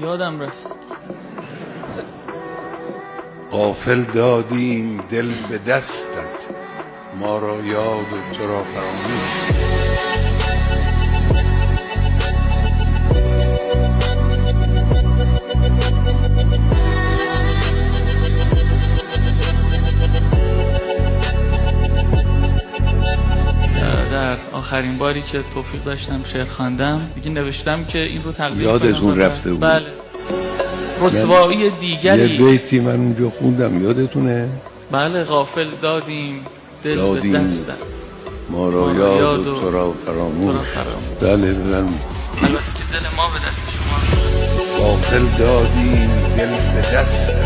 یادم رفت. غافل دادیم دل به دستت، ما را یاد و تو را فراموش. در آخرین باری که توفیق داشتم شعر خواندم دیگه نوشتم که این رو تقدیم کنم. یادتون رفته بود؟ بله. رسوایی دیگری یه بیتی من اونجا خوندم، یادتونه؟ بله. غافل دادیم دل به دستت، ما را یاد و تو را فراموش. بله بله. البته که دل ما به دست شما. غافل دادیم دل به دستت،